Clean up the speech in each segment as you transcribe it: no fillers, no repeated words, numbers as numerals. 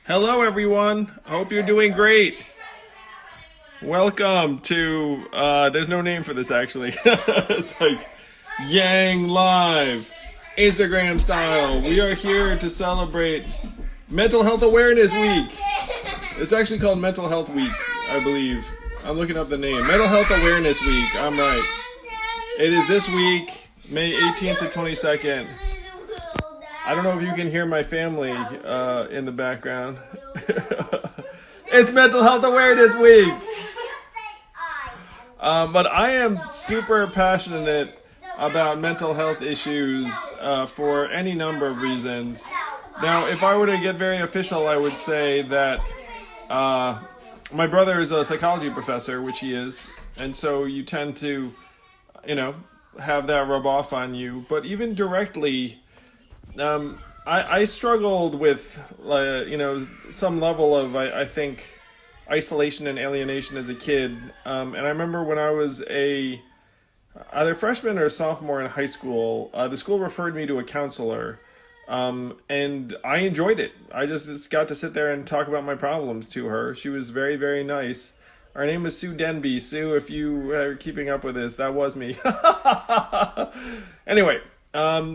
Hello, everyone. I hope you're doing great. Welcome to, there's no name for this actually. It's like Yang Live, Instagram style. We are here to celebrate Mental Health Awareness Week. It's actually called Mental Health Week, I believe. I'm looking up the name. Mental Health Awareness Week. I'm right. It is this week, May 18th to 22nd. I don't know if you can hear my family in the background. It's Mental Health Awareness Week. But I am super passionate about mental health issues for any number of reasons. Now, if I were to get very official, I would say that my brother is a psychology professor, which he is, and so you tend to, have that rub off on you. But even directly, I struggled with, some level of, I think, isolation and alienation as a kid. And I remember when I was either freshman or sophomore in high school, the school referred me to a counselor. And I enjoyed it. I just got to sit there and talk about my problems to her. She was very, very nice. Her name was Sue Denby. Sue, if you are keeping up with this, that was me. Anyway,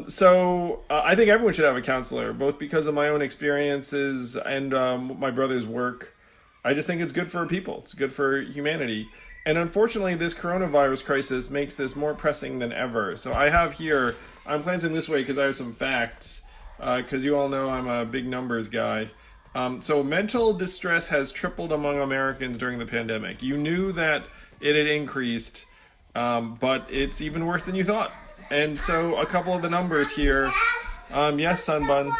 so I think everyone should have a counselor, both because of my own experiences and my brother's work. I just think it's good for people. It's good for humanity. And unfortunately, this coronavirus crisis makes this more pressing than ever. So I have here, I'm glancing this way because I have some facts, because you all know I'm a big numbers guy. So mental distress has tripled among Americans during the pandemic. You knew that it had increased, but it's even worse than you thought. And so a couple of the numbers here. Yes, Sunbun.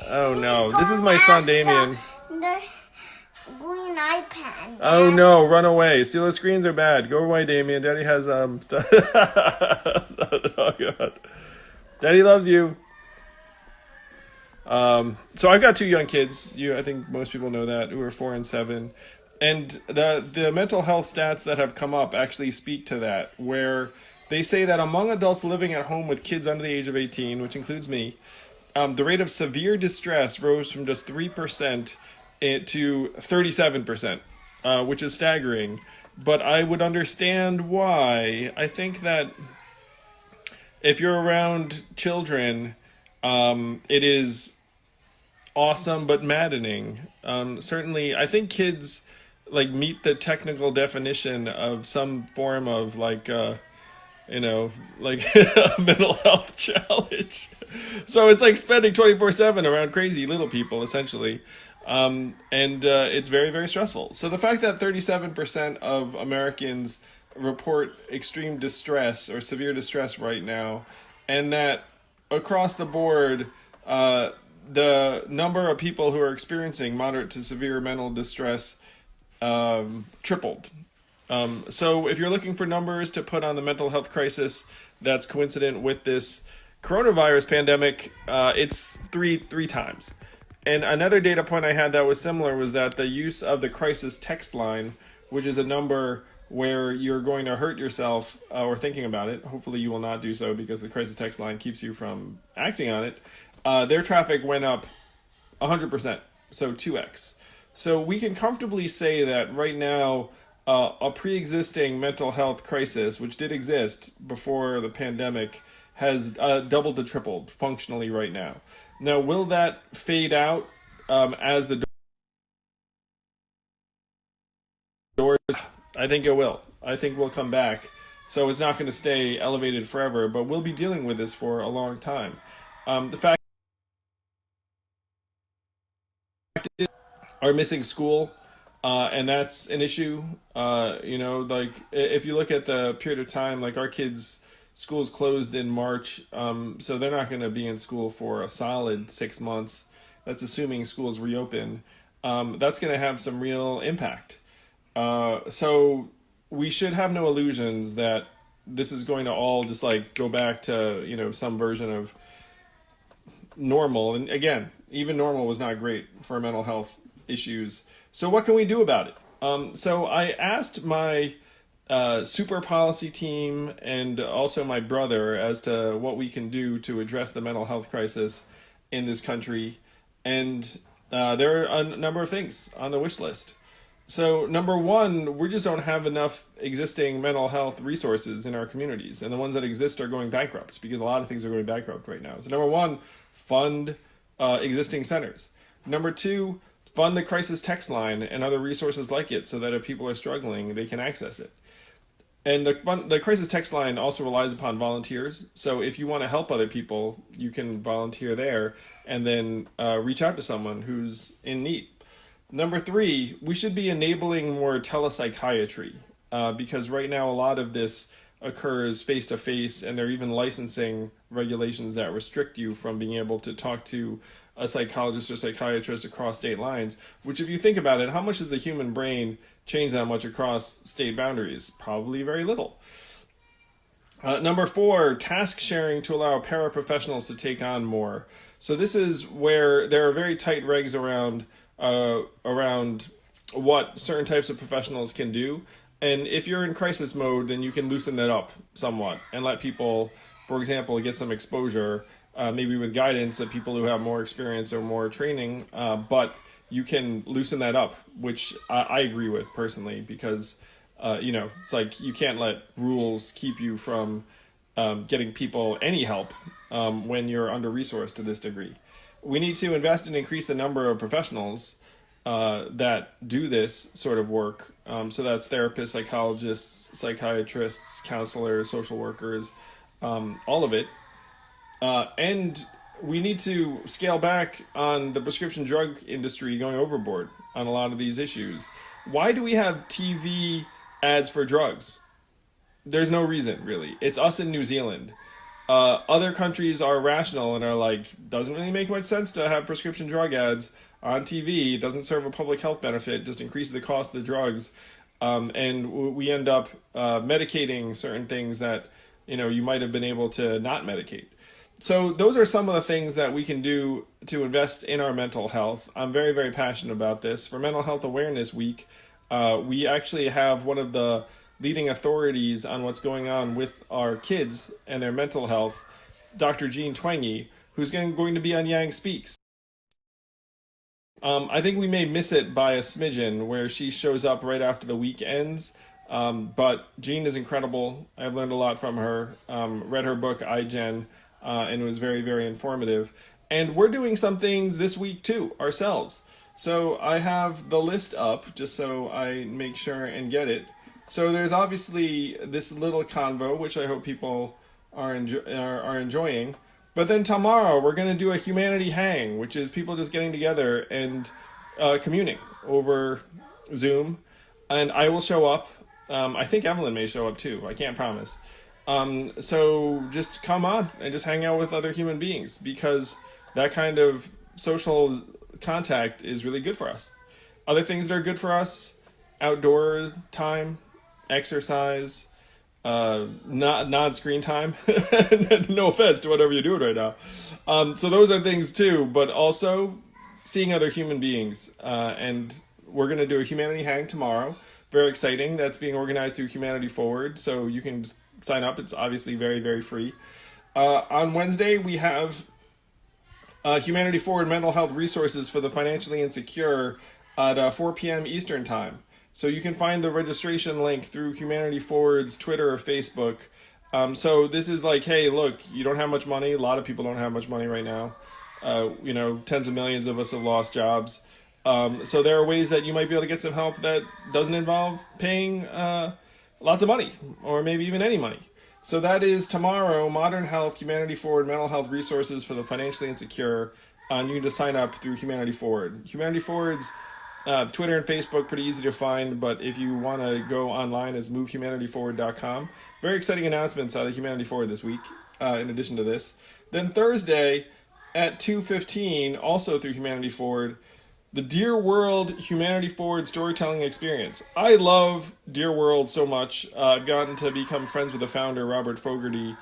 Oh no, this is my son Damien. The green iPad. Oh no, run away. Steal the screens are bad. Go away, Damien. Daddy has stuff. Oh god. Daddy loves you. So I've got two young kids. I think most people know that, who are 4 and 7. And the mental health stats that have come up actually speak to that, where they say that among adults living at home with kids under the age of 18, which includes me, the rate of severe distress rose from just 3% to 37%, which is staggering. But I would understand why. I think that if you're around children, it is awesome but maddening. Certainly, I think kids meet the technical definition of some form of a mental health challenge. So it's like spending 24/7 around crazy little people, essentially. And it's very, very stressful. So the fact that 37% of Americans report extreme distress or severe distress right now, and that across the board, the number of people who are experiencing moderate to severe mental distress tripled. So if you're looking for numbers to put on the mental health crisis that's coincident with this coronavirus pandemic, it's three times. And another data point I had that was similar was that the use of the crisis text line, which is a number where you're going to hurt yourself or thinking about it. Hopefully you will not do so because the crisis text line keeps you from acting on it. Their traffic went up 100%, so 2x. So we can comfortably say that right now, a pre-existing mental health crisis, which did exist before the pandemic, has doubled to tripled functionally right now. Now, will that fade out as the doors? I think it will. I think we'll come back. So it's not going to stay elevated forever, but we'll be dealing with this for a long time. The fact is, are missing school, and that's an issue. If you look at the period of time, our kids' schools closed in March, so they're not going to be in school for a solid 6 months. That's assuming schools reopen. That's going to have some real impact. So we should have no illusions that this is going to all just go back to, some version of normal. And again, even normal was not great for mental health issues. So what can we do about it? So I asked my super policy team and also my brother as to what we can do to address the mental health crisis in this country. And there are a number of things on the wish list. So, number one, we just don't have enough existing mental health resources in our communities. And the ones that exist are going bankrupt because a lot of things are going bankrupt right now. So, number one, fund existing centers. Number two, fund the crisis text line and other resources like it so that if people are struggling, they can access it. And the crisis text line also relies upon volunteers. So if you want to help other people, you can volunteer there and then reach out to someone who's in need. Number three, we should be enabling more telepsychiatry because right now a lot of this occurs face to face, and there are even licensing regulations that restrict you from being able to talk to a psychologist or psychiatrist across state lines, which if you think about it, how much does the human brain change that much across state boundaries? Probably very little. Number four, task sharing to allow paraprofessionals to take on more. So this is where there are very tight regs around what certain types of professionals can do. And if you're in crisis mode, then you can loosen that up somewhat and let people, for example, get some exposure, maybe with guidance of people who have more experience or more training, but you can loosen that up, which I agree with personally, because, it's like you can't let rules keep you from getting people any help when you're under-resourced to this degree. We need to invest and increase the number of professionals that do this sort of work. So that's therapists, psychologists, psychiatrists, counselors, social workers, all of it. And we need to scale back on the prescription drug industry going overboard on a lot of these issues. Why do we have TV ads for drugs? There's no reason, really. It's us in New Zealand. Other countries are rational and are like, doesn't really make much sense to have prescription drug ads on TV. It doesn't serve a public health benefit, just increases the cost of the drugs. And we end up medicating certain things that, you might have been able to not medicate. So those are some of the things that we can do to invest in our mental health. I'm very, very passionate about this. For Mental Health Awareness Week, we actually have one of the leading authorities on what's going on with our kids and their mental health, Dr. Jean Twenge, who's going to be on Yang Speaks. I think we may miss it by a smidgen where she shows up right after the week ends. But Jean is incredible. I've learned a lot from her. Read her book, iGen, and it was very, very informative. And we're doing some things this week too, ourselves. So I have the list up just so I make sure and get it. So there's obviously this little convo, which I hope people are enjoying. But then tomorrow we're going to do a humanity hang, which is people just getting together and communing over Zoom. And I will show up. I think Evelyn may show up too. I can't promise. So just come on and just hang out with other human beings, because that kind of social contact is really good for us. Other things that are good for us: outdoor time, exercise, non-screen time. No offense to whatever you're doing right now. So those are things too, but also seeing other human beings. And we're going to do a humanity hang tomorrow. Very exciting. That's being organized through Humanity Forward, so you can just sign up. It's obviously very, very free. On Wednesday, we have Humanity Forward mental health resources for the financially insecure at 4 p.m. Eastern time. So you can find the registration link through Humanity Forward's Twitter or Facebook. So this is like, hey, look, you don't have much money. A lot of people don't have much money right now. Tens of millions of us have lost jobs. So there are ways that you might be able to get some help that doesn't involve paying lots of money, or maybe even any money. So that is tomorrow, Modern Health, Humanity Forward, mental health resources for the financially insecure. And you can just sign up through Humanity Forward. Humanity Forward's Twitter and Facebook, pretty easy to find, but if you want to go online, it's movehumanityforward.com. Very exciting announcements out of Humanity Forward this week, in addition to this. Then Thursday at 2:15, also through Humanity Forward, the Dear World Humanity Forward Storytelling Experience. I love Dear World so much. I've gotten to become friends with the founder, Robert Fogarty.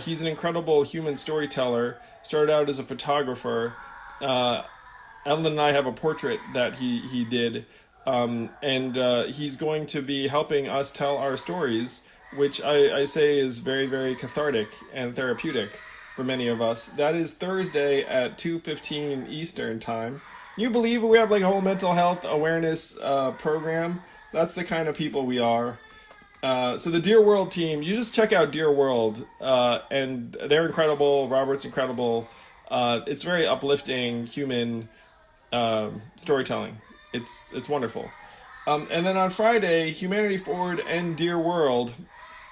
He's an incredible human storyteller. Started out as a photographer. Evelyn and I have a portrait that he did. And he's going to be helping us tell our stories, which I say is very, very cathartic and therapeutic for many of us. That is Thursday at 2:15 Eastern time. You believe we have like a whole mental health awareness program? That's the kind of people we are. So the Dear World team, you just check out Dear World, and they're incredible. Robert's incredible. It's very uplifting, human storytelling. It's wonderful. And then on Friday, Humanity Forward and Dear World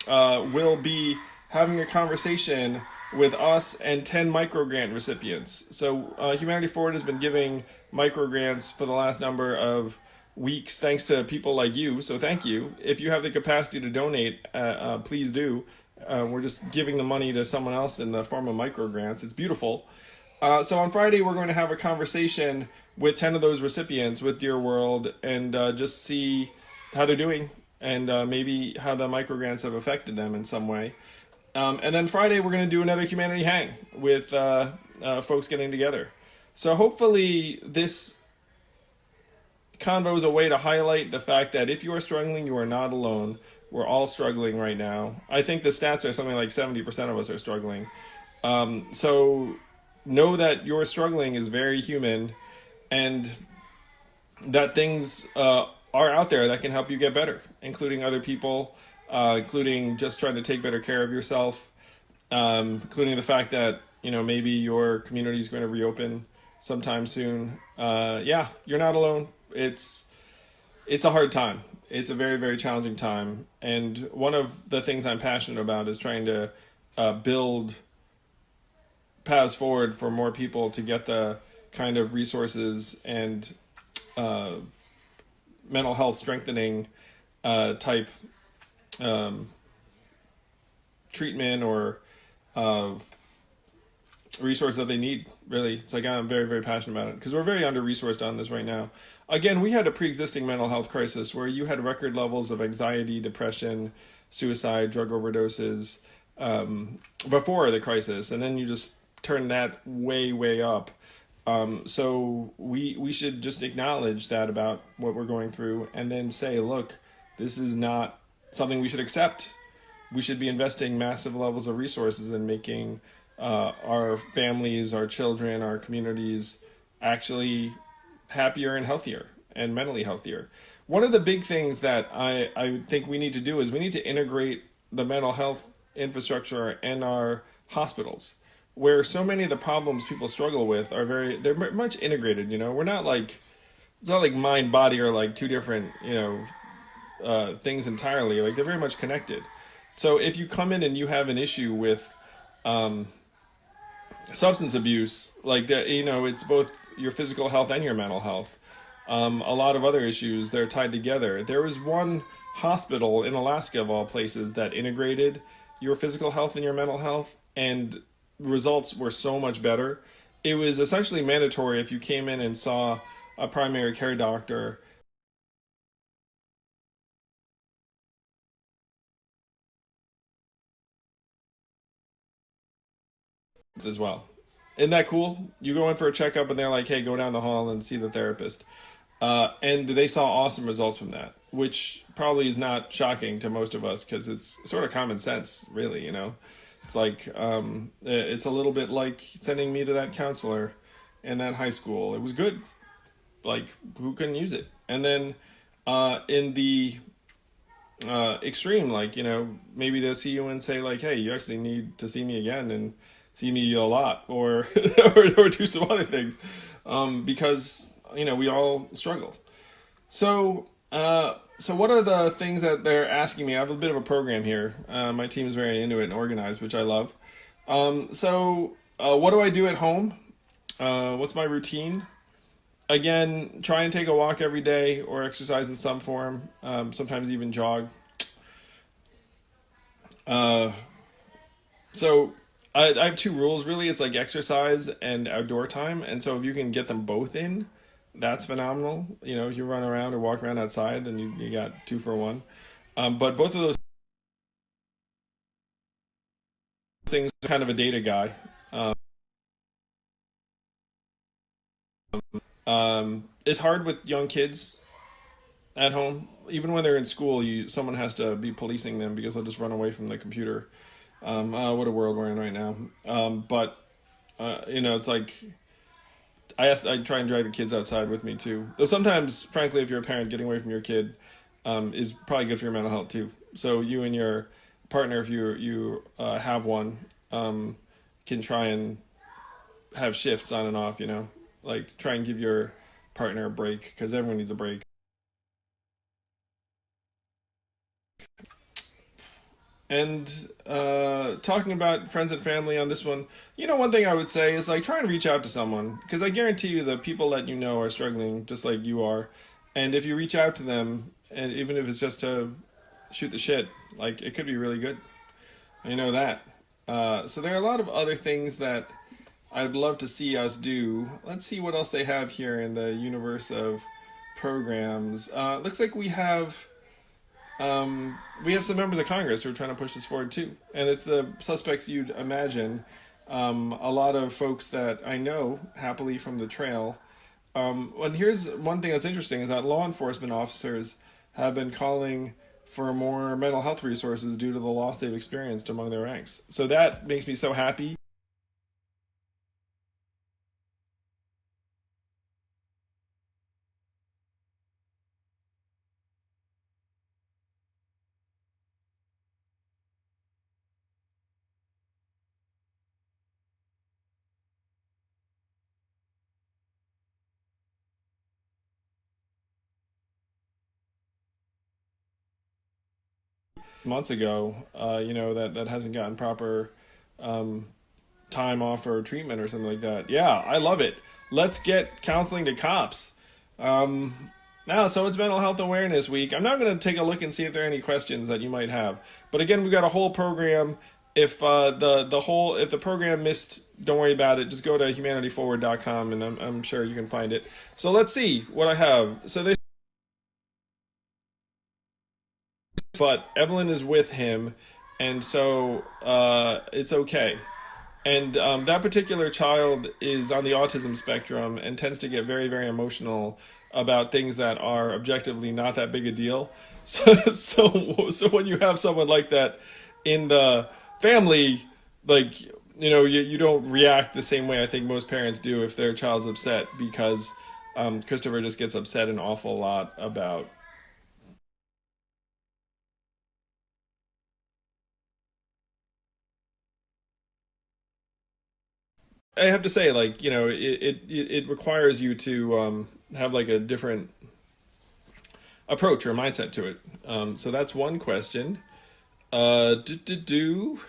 will be having a conversation with us and 10 microgrant recipients. So Humanity Forward has been giving microgrants for the last number of weeks thanks to people like you. So thank you. If you have the capacity to donate, please do. We're just giving the money to someone else in the form of microgrants. It's beautiful. So on Friday, we're going to have a conversation with 10 of those recipients with Dear World and just see how they're doing and maybe how the microgrants have affected them in some way. And then Friday, we're going to do another Humanity Hang with folks getting together. So hopefully this convo is a way to highlight the fact that if you are struggling, you are not alone. We're all struggling right now. I think the stats are something like 70% of us are struggling. So know that your struggling is very human and that things are out there that can help you get better, including other people, including just trying to take better care of yourself, including the fact that, maybe your community is going to reopen sometime soon. Yeah, you're not alone. It's a hard time. It's a very, very challenging time. And one of the things I'm passionate about is trying to build paths forward for more people to get the kind of resources and mental health strengthening type treatment or resource that they need. Really, it's like I'm very, very passionate about it because we're very under-resourced on this right now. Again, we had a pre-existing mental health crisis where you had record levels of anxiety, depression, suicide, drug overdoses before the crisis, and then you just turn that way, way up. So we should just acknowledge that about what we're going through and then say, look, this is not something we should accept. We should be investing massive levels of resources in making our families, our children, our communities actually happier and healthier and mentally healthier. One of the big things that I think we need to do is we need to integrate the mental health infrastructure in our hospitals, where so many of the problems people struggle with they're much integrated. We're not like, it's not like mind, body are like two different, things entirely. Like they're very much connected. So if you come in and you have an issue with substance abuse, like that, it's both your physical health and your mental health. A lot of other issues, they're tied together. There was one hospital in Alaska, of all places, that integrated your physical health and your mental health, and results were so much better. It was essentially mandatory if you came in and saw a primary care doctor as well. Isn't that cool? You go in for a checkup and they're like, hey, go down the hall and see the therapist. And they saw awesome results from that, which probably is not shocking to most of us because it's sort of common sense, really, It's like, it's a little bit like sending me to that counselor in that high school. It was good. Like, who couldn't use it? And then in the extreme, like, maybe they'll see you and say, like, hey, you actually need to see me again and see me a lot, or or do some other things, because we all struggle. So what are the things that they're asking me? I have a bit of a program here. My team is very into it and organized, which I love. What do I do at home? What's my routine? Again, try and take a walk every day or exercise in some form. Sometimes even jog. So I have two rules, really. It's like exercise and outdoor time. And so if you can get them both in, that's phenomenal. If you run around or walk around outside, then you got 2 for 1. But both of those things are kind of a data guy. It's hard with young kids at home. Even when they're in school, someone has to be policing them because they'll just run away from the computer. What a world we're in right now. But it's like I try and drag the kids outside with me too. Though sometimes, frankly, if you're a parent, getting away from your kid is probably good for your mental health too. So you and your partner, if you have one, can try and have shifts on and off. Like try and give your partner a break because everyone needs a break. And talking about friends and family on this one, one thing I would say is like try and reach out to someone because I guarantee you the people that you know are struggling just like you are, and if you reach out to them, and even if it's just to shoot the shit, like it could be really good. I know that. So there are a lot of other things that I'd love to see us do. Let's see what else they have here in the universe of programs. Looks like we have some members of Congress who are trying to push this forward too, and it's the suspects you'd imagine. A lot of folks that I know happily from the trail. And here's one thing that's interesting is that law enforcement officers have been calling for more mental health resources due to the loss they've experienced among their ranks. So that makes me so happy. Months ago, that hasn't gotten proper um, time off or treatment or something like that. Yeah, I love it. Let's get counseling to cops. Now, so it's Mental Health Awareness Week. I'm now going to take a look and see if there are any questions that you might have. But again, we've got a whole program. If if the program missed, don't worry about it. Just go to humanityforward.com and I'm sure you can find it. So let's see what I have. So this, but Evelyn is with him, and so it's okay. And that particular child is on the autism spectrum and tends to get very, very emotional about things that are objectively not that big a deal. So when you have someone like that in the family, like you don't react the same way I think most parents do if their child's upset because Christopher just gets upset an awful lot about. I have to say, like it requires you to have like a different approach or mindset to it. So that's one question. Do.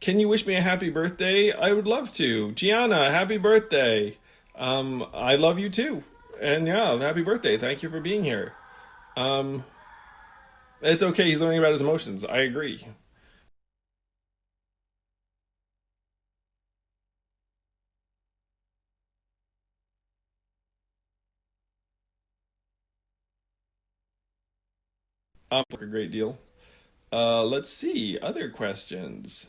Can you wish me a happy birthday? I would love to. Gianna, happy birthday. I love you too. And yeah, happy birthday. Thank you for being here. Um, it's okay. He's learning about his emotions. I agree. A great deal. Let's see. Other questions.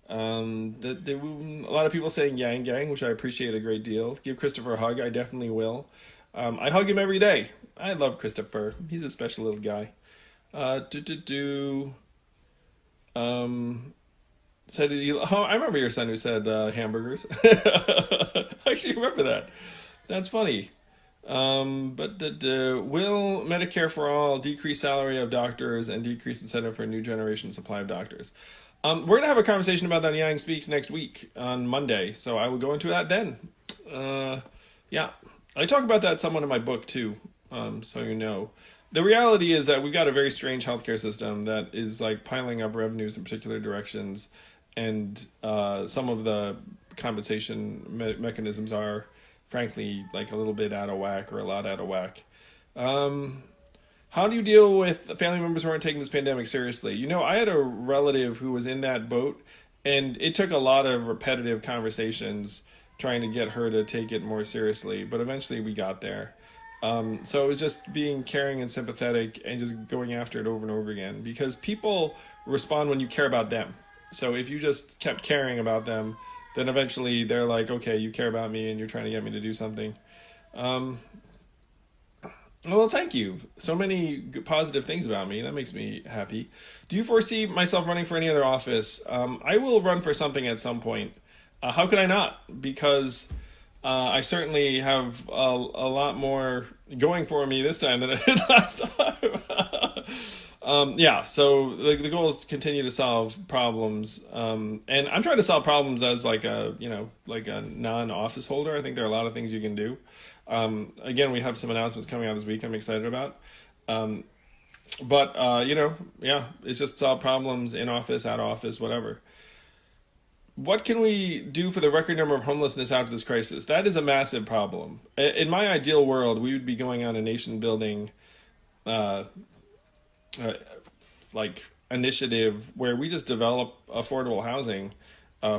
A lot of people saying Yang Gang, which I appreciate a great deal. Give Christopher a hug. I definitely will. I hug him every day. I love Christopher. He's a special little guy. Do do do. Um, said he, oh, I remember your son who said hamburgers. I actually remember that. That's funny. But will Medicare for all decrease salary of doctors and decrease incentive for a new generation supply of doctors? We're gonna have a conversation about that in Yang Speaks next week on Monday, so I will go into that then. Yeah, I talk about that somewhat in my book too. So you know, the reality is that we've got a very strange healthcare system that is like piling up revenues in particular directions, and some of the compensation mechanisms are, frankly, like a little bit out of whack or a lot out of whack. Um, how do you deal with family members who aren't taking this pandemic seriously? I had a relative who was in that boat, and it took a lot of repetitive conversations trying to get her to take it more seriously, but eventually we got there. So it was just being caring and sympathetic and just going after it over and over again because people respond when you care about them. So if you just kept caring about them, then eventually they're like, okay, you care about me and you're trying to get me to do something. Um, Well, thank you. So many positive things about me. That makes me happy. Do you foresee myself running for any other office? I will run for something at some point. How could I not? Because I certainly have a lot more going for me this time than I did last time. Yeah, so the goal is to continue to solve problems, and I'm trying to solve problems as like a like a non-office holder. I think there are a lot of things you can do. Again, we have some announcements coming out this week. I'm excited about, but yeah, it's just solve problems in office, out of office, whatever. What can we do for the record number of homelessness after this crisis? That is a massive problem. In my ideal world, we would be going on a nation building uh, uh, like initiative where we just develop affordable housing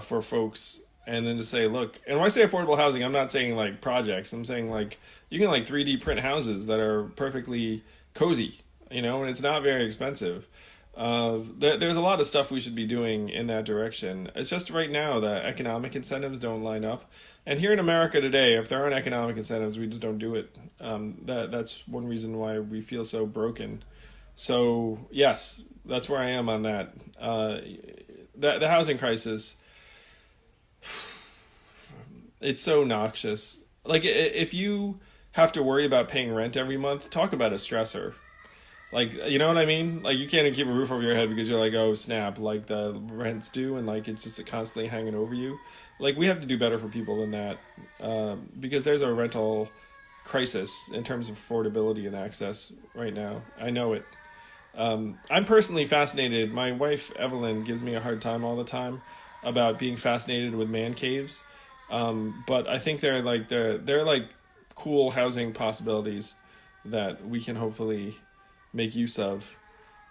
for folks, and then just say, look, and when I say affordable housing, I'm not saying like projects. I'm saying like you can like 3D print houses that are perfectly cozy, and it's not very expensive. There's a lot of stuff we should be doing in that direction. It's just right now the economic incentives don't line up. And here in America today, if there aren't economic incentives, we just don't do it. That's one reason why we feel so broken. So yes, that's where I am on that. The housing crisis, it's so noxious. Like if you have to worry about paying rent every month, talk about a stressor. Like, you know what I mean? Like, you can't even keep a roof over your head because you're like, oh, snap, like the rent's due and like it's just constantly hanging over you. Like, we have to do better for people than that, because there's a rental crisis in terms of affordability and access right now. I know it. I'm personally fascinated. My wife, Evelyn, gives me a hard time all the time about being fascinated with man caves. But I think they're like cool housing possibilities that we can hopefully make use of.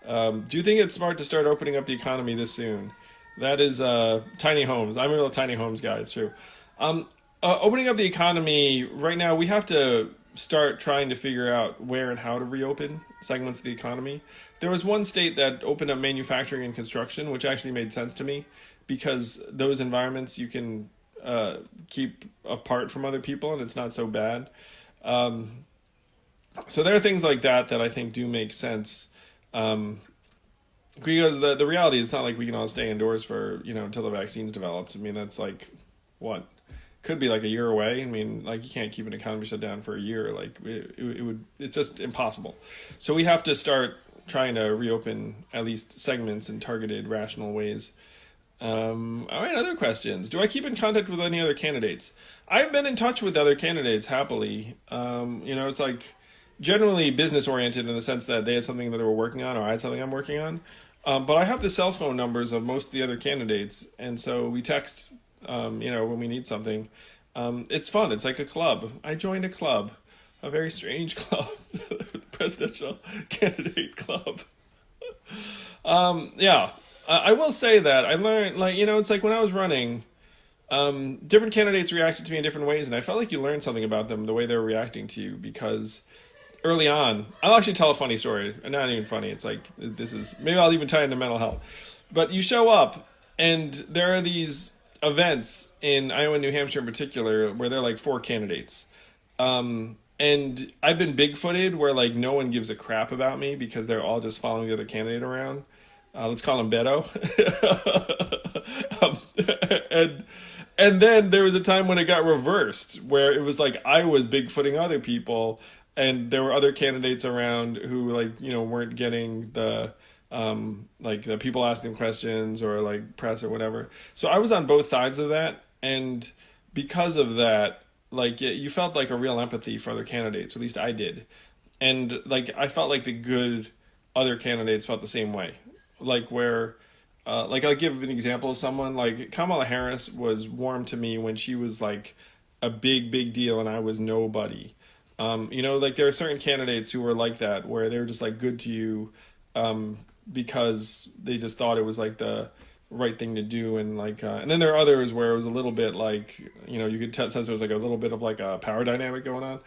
Do you think it's smart to start opening up the economy this soon? That is tiny homes. I'm a real tiny homes guy. It's true. Opening up the economy right now, we have to start trying to figure out where and how to reopen segments of the economy. There was one state that opened up manufacturing and construction, which actually made sense to me because those environments you can keep apart from other people and it's not so bad. Um, so there are things like that that I think do make sense. Um, because the reality is it's not like we can all stay indoors for, until the vaccine's developed. I mean, that's like, what? Could be like a year away. I mean, like you can't keep an economy shut down for a year. Like it's just impossible. So we have to start trying to reopen at least segments in targeted, rational ways. All right, other questions. Do I keep in contact with any other candidates? I've been in touch with other candidates happily. It's like generally business oriented in the sense that they had something that they were working on, or I had something I'm working on. But I have the cell phone numbers of most of the other candidates, and so we text, when we need something. It's fun. It's like a club. I joined a club, a very strange club, the presidential candidate club. Yeah, I will say that I learned, like, it's like when I was running, different candidates reacted to me in different ways, and I felt like you learned something about them, the way they were reacting to you, because early on, I'll actually tell a funny story. Not even funny. It's like, maybe I'll even tie into mental health. But you show up, and there are these events in Iowa and New Hampshire in particular where there are like four candidates. And I've been bigfooted where like no one gives a crap about me because they're all just following the other candidate around. Let's call him Beto. um, and and then there was a time when it got reversed, where it was like I was bigfooting other people, and there were other candidates around who like weren't getting the like the people asking questions or like press or whatever. So I was on both sides of that, and because of that, like you felt like a real empathy for other candidates. At least I did, and like I felt like the good other candidates felt the same way. Like where, like I'll give an example of someone like Kamala Harris was warm to me when she was like a big deal and I was nobody. Like there are certain candidates who were like that where they were just like good to you, because they just thought it was like the right thing to do, and like and then there are others where it was a little bit like you could sense there was like a little bit of like a power dynamic going on.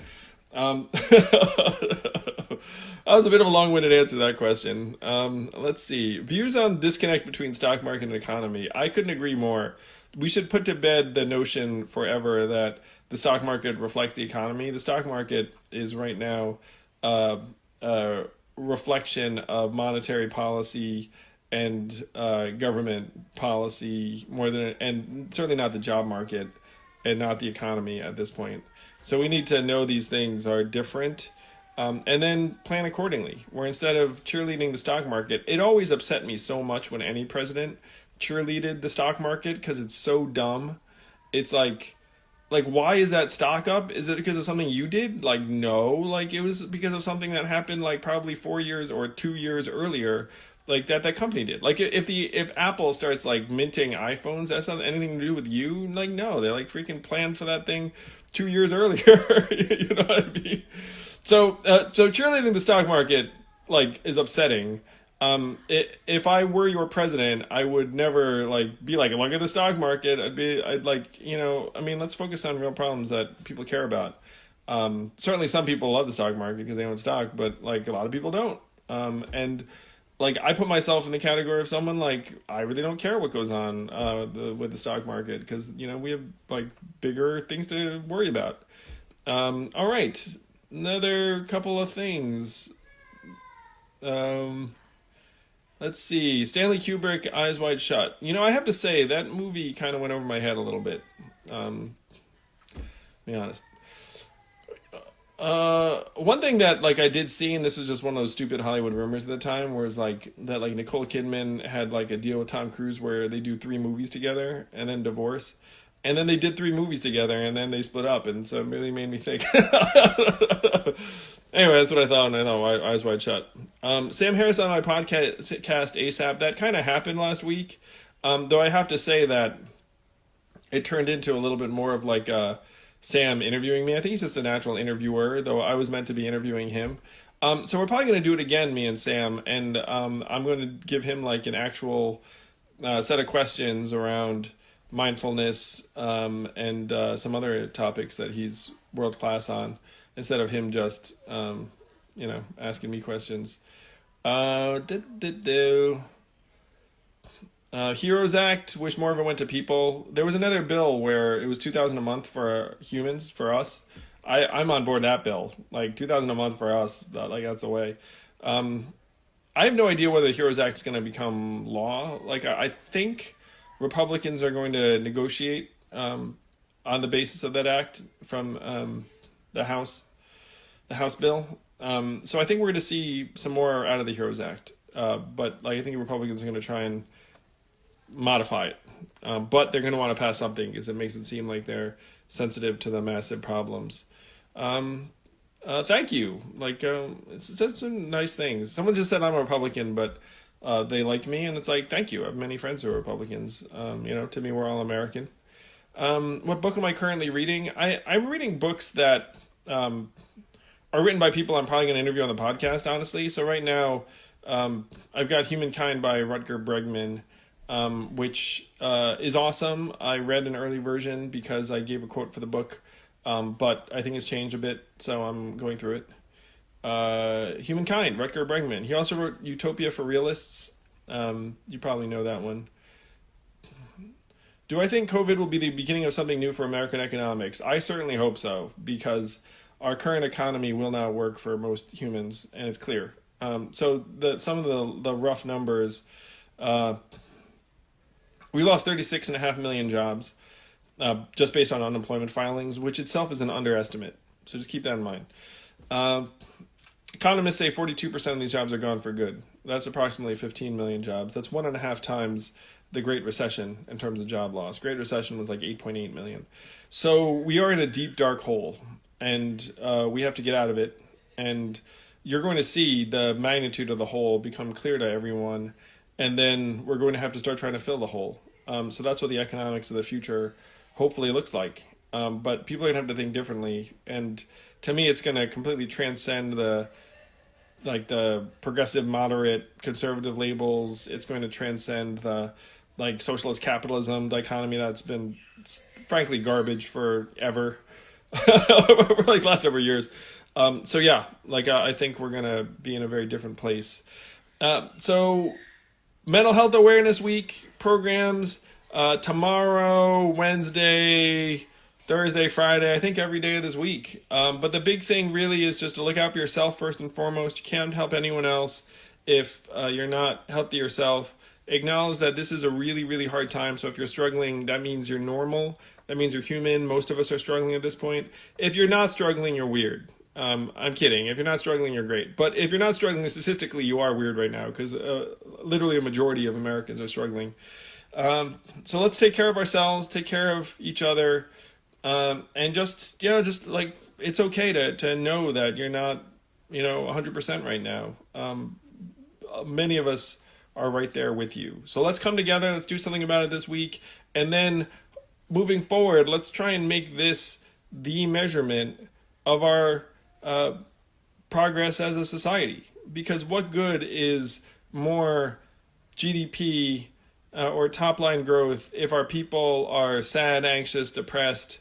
That was a bit of a long-winded answer to that question. Let's see. Views on disconnect between stock market and economy. I couldn't agree more. We should put to bed the notion forever that the stock market reflects the economy. The stock market is right now uh, reflection of monetary policy and government policy more than, and certainly not the job market and not the economy at this point. So we need to know these things are different, and then plan accordingly. Where instead of cheerleading the stock market, it always upset me so much when any president cheerleaded the stock market because it's so dumb. It's like why is that stock up? Is it because of something you did? Like no, like it was because of something that happened like probably 4 years or 2 years earlier, like that company did. Like if Apple starts like minting iPhones, that's not anything to do with you. Like no, they like freaking planned for that thing 2 years earlier. You know what I mean? So cheerleading the stock market like is upsetting. If I were your president, I would never like be like, look at the stock market. I'd like, I mean, let's focus on real problems that people care about. Certainly some people love the stock market because they own stock, but like a lot of people don't. And like I put myself in the category of someone like I really don't care what goes on with the stock market because we have like bigger things to worry about. All right, another couple of things. Let's see. Stanley Kubrick, Eyes Wide Shut. I have to say that movie kind of went over my head a little bit. To be honest. One thing that like I did see, and this was just one of those stupid Hollywood rumors at the time, was like that like Nicole Kidman had like a deal with Tom Cruise where they do 3 movies together and then divorce. And then they did 3 movies together and then they split up, and so it really made me think. Anyway, that's what I thought, and I know Eyes Wide Shut. Sam Harris on my podcast ASAP. That kind of happened last week, though I have to say that it turned into a little bit more of like Sam interviewing me. I think he's just a natural interviewer, though I was meant to be interviewing him. So we're probably going to do it again, me and Sam, and I'm going to give him like an actual set of questions around mindfulness and some other topics that he's world class on, instead of him just asking me questions. Heroes Act. Wish more of it went to people. There was another bill where it was 2,000 a month for humans, for us. I'm on board that bill. Like 2,000 a month for us. Like that's the way. I have no idea whether the Heroes Act is going to become law. Like I think Republicans are going to negotiate on the basis of that act from the House bill. So I think we're going to see some more out of the Heroes Act. But like I think Republicans are going to try and modify it. But they're going to want to pass something because it makes it seem like they're sensitive to the massive problems. Thank you. Like it's just some nice things. Someone just said I'm a Republican, but they like me, and it's like, thank you. I have many friends who are Republicans. To me, we're all American. What book am I currently reading? I'm reading books that are written by people I'm probably going to interview on the podcast, honestly. So right now, I've got Humankind by Rutger Bregman, which is awesome. I read an early version because I gave a quote for the book, but I think it's changed a bit, so I'm going through it. Humankind, Rutger Bregman. He also wrote Utopia for Realists. You probably know that one. Do I think COVID will be the beginning of something new for American economics? I certainly hope so, because our current economy will not work for most humans, and it's clear. So some of the rough numbers, we lost 36.5 million jobs just based on unemployment filings, which itself is an underestimate. So just keep that in mind. Economists say 42% of these jobs are gone for good. That's approximately 15 million jobs. That's 1.5 times the Great Recession in terms of job loss. Great Recession was like 8.8 million. So we are in a deep, dark hole, and we have to get out of it. And you're going to see the magnitude of the hole become clear to everyone, and then we're going to have to start trying to fill the hole. So that's what the economics of the future hopefully looks like. But people are going to have to think differently, and to me, it's going to completely transcend the progressive, moderate, conservative labels. It's going to transcend the socialist capitalism dichotomy that's been frankly garbage forever, for last several years. So yeah, I think we're going to be in a very different place. So Mental Health Awareness Week programs, tomorrow, Wednesday, Thursday, Friday, I think every day of this week. But the big thing really is just to look out for yourself first and foremost. You can't help anyone else if you're not healthy yourself. Acknowledge that this is a really, really hard time. So if you're struggling, that means you're normal. That means you're human. Most of us are struggling at this point. If you're not struggling, you're weird. I'm kidding. If you're not struggling, you're great. But if you're not struggling statistically, you are weird right now because literally a majority of Americans are struggling. So let's take care of ourselves, take care of each other, and just like it's okay to know that you're not, 100% right now. Many of us are right there with you. So let's come together. Let's do something about it this week, and then moving forward, let's try and make this the measurement of our progress as a society. Because what good is more GDP or top line growth if our people are sad, anxious, depressed,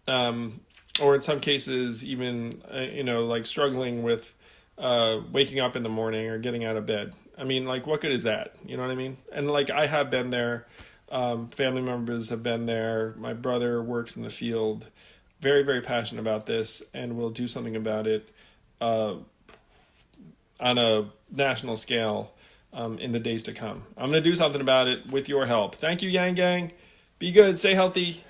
or in some cases even like struggling with waking up in the morning or getting out of bed? I mean, like, what good is that? You know what I mean? And like, I have been there. Family members have been there. My brother works in the field. Very, very passionate about this, and we'll do something about it on a national scale in the days to come. I'm going to do something about it with your help. Thank you, Yang Gang. Be good. Stay healthy.